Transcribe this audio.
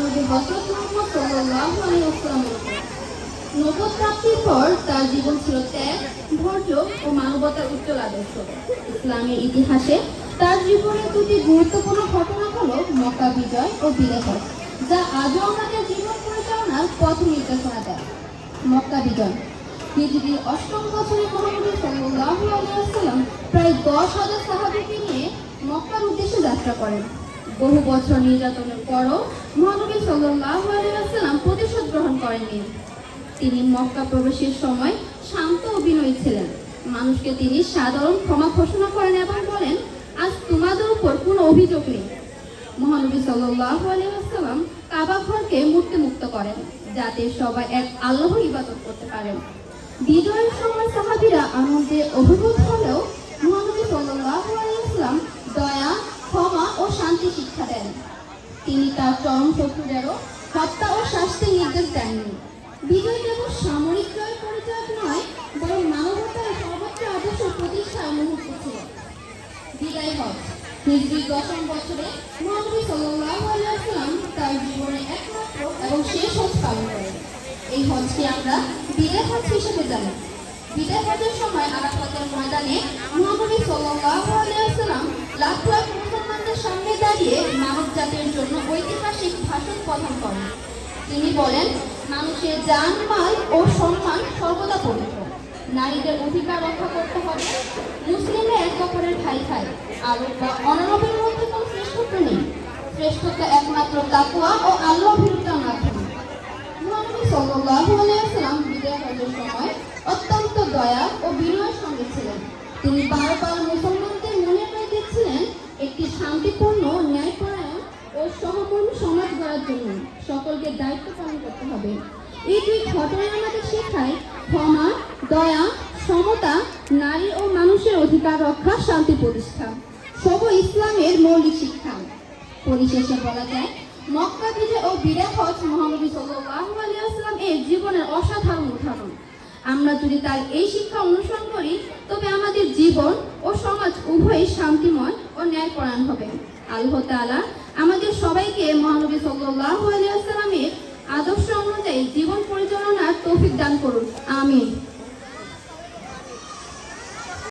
মহানবী হযরত মুহাম্মদ সাল্লাল্লাহু আলাইহি ওয়াসাল্লামের উপর। নবুয়ত প্রাপ্তির পর তার জীবন ছিল ত্যাগ, ধৈর্য ও মানবতার উজ্জ্বল আদর্শ। ইসলামের ইতিহাসে তার জীবনের দুটি গুরুত্বপূর্ণ ঘটনা হলো মক্কা বিজয় ও বিদায় হজ, যা আজও আমাদের জীবন পরিচালনার পথ নির্দেশনা দেয়। মক্কা বিজয়। হিজরি ৮ম বছরে মহানবী সাল্লাল্লাহু আলাইহি ওয়াসাল্লাম প্রায় ১০,০০০ সাহাবীকে নিয়ে মক্কার উদ্দেশ্যে যাত্রা করেন। বহু বছর নির্যাতনের পরও মহানবী সাল্লাল্লাহু আলাইহি ওয়াসাল্লাম প্রতিশোধ গ্রহণ করেননি। তিনি মক্কা প্রবেশের সময় শান্ত ও বিনয়ী ছিলেন। মানুষকে তিনি সাধারণ ক্ষমা ঘোষণা করেন এবং বলেন, আজ তোমাদের উপর কোনো অভিযোগ নেই। মহানবী সাল্লাল্লাহু আলাইহি ওয়াসাল্লাম কাবা ঘরকে মূর্তিমুক্ত করেন, যাতে সবাই এক আল্লাহর ইবাদত করতে পারেন। বিজয়ের সময় সাহাবীরা আনন্দে অভিভূত হলেও মহানবী সাল্লাল্লাহু আলাইহি ওয়াসাল্লাম দয়া, ক্ষমা ও শান্তি শিক্ষা দেন। তিনি তার চরম শত্রুদেরও হত্যা ও শাস্তির নির্দেশ দেননি। বিজয় কেবল সামরিক জয়ের পরিচয় নয়, বরং মানবতার সর্বোচ্চ আদর্শ প্রতিষ্ঠার মুহূর্ত ছিল। বিদায় হজ। হিজরি ১০ম বছরে মহানবী সাল্লাল্লাহু আলাইহি ওয়াসাল্লাম তার জীবনে একমাত্র এবং শেষ হজ পালন করেন। এই হজকে আমরা বিদায় হজ হিসেবে জানি। বিদায় হজের সময় আরাফাতের ময়দানে মহানবী সাল্লাল্লাহু আলাইহি ওয়াসাল্লাম লাখ লাখ মুসলমানদের সামনে দাঁড়িয়ে মানব জাতির জন্য ঐতিহাসিক ভাষণ প্রদান করেন। তিনি বলেন, মানুষের জান, মাল ও সম্মান সর্বদা পবিত্র। নারীদের অধিকার রক্ষা করতে হবে। মুসলিমরা এক অপরের ভাই ভাই। আরব বা অনারবের মধ্যে কোনো শ্রেষ্ঠত্ব নেই। শ্রেষ্ঠত্ব একমাত্র তাকওয়া ও আল্লাহ ভীরুতার মাধ্যমে। মহানবী সাল্লাল্লাহু আলাইহি ওয়াসাল্লাম বিদায় হজের সময় অত্যন্ত দয়া ও বিনয়ের সঙ্গে ছিলেন। তিনি বারবার মুসলমানদের মনে করে দিচ্ছিলেন, একটি শান্তিপূর্ণ, ন্যায়পরায়ণ ও সহকর্মী সমাজ গড়ার জন্য সকলকে দায়িত্ব পালন করতে হবে। এই দুই ঘটনা আমাদের শেখায় ক্ষমা, দয়া, সমতা, নারী ও মানুষের অধিকার রক্ষা, শান্তি প্রতিষ্ঠা সব ইসলামের মৌলিক শিক্ষা। পরিশেষে বলা যায়, মক্কা বিজয় ও বিদায় হজ মহানবী সাল্লাল্লাহু আলাইহি ওয়াসাল্লাম এর জীবনের অসাধারণ উদাহরণ। আমরা যদি তার এই শিক্ষা অনুসরণ করি, তবে আমাদের জীবন ও সমাজ উভয়ই শান্তিময় ও ন্যায়পরায়ণ হবে। আল্লাহ তাআলা আমাদের সবাইকে মহানবী সাল্লাল্লাহু আলাইহি ওয়াসাল্লামের আদর্শ অনুযায়ী জীবন পরিচালনার তৌফিক দান করুন। আমিন।